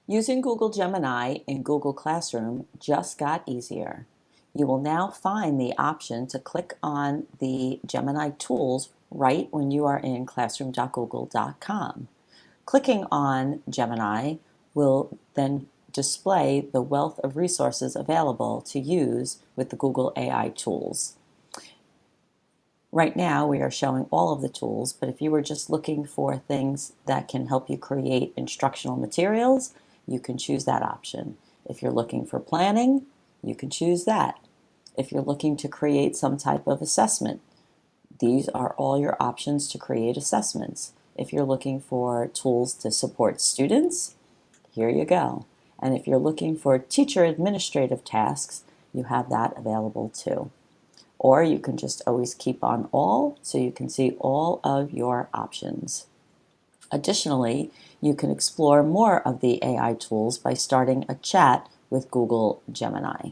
Using Google Gemini in Google Classroom just got easier. You will now find the option to click on the Gemini tools right when you are in classroom.google.com. Clicking on Gemini will then display the wealth of resources available to use with the Google AI tools. Right now, we are showing all of the tools, but if you were just looking for things that can help you create instructional materials, you can choose that option. If you're looking for planning, you can choose that. If you're looking to create some type of assessment, these are all your options to create assessments. If you're looking for tools to support students, here you go. And if you're looking for teacher administrative tasks, you have that available too. Or you can just always keep on all so you can see all of your options. Additionally, you can explore more of the AI tools by starting a chat with Google Gemini.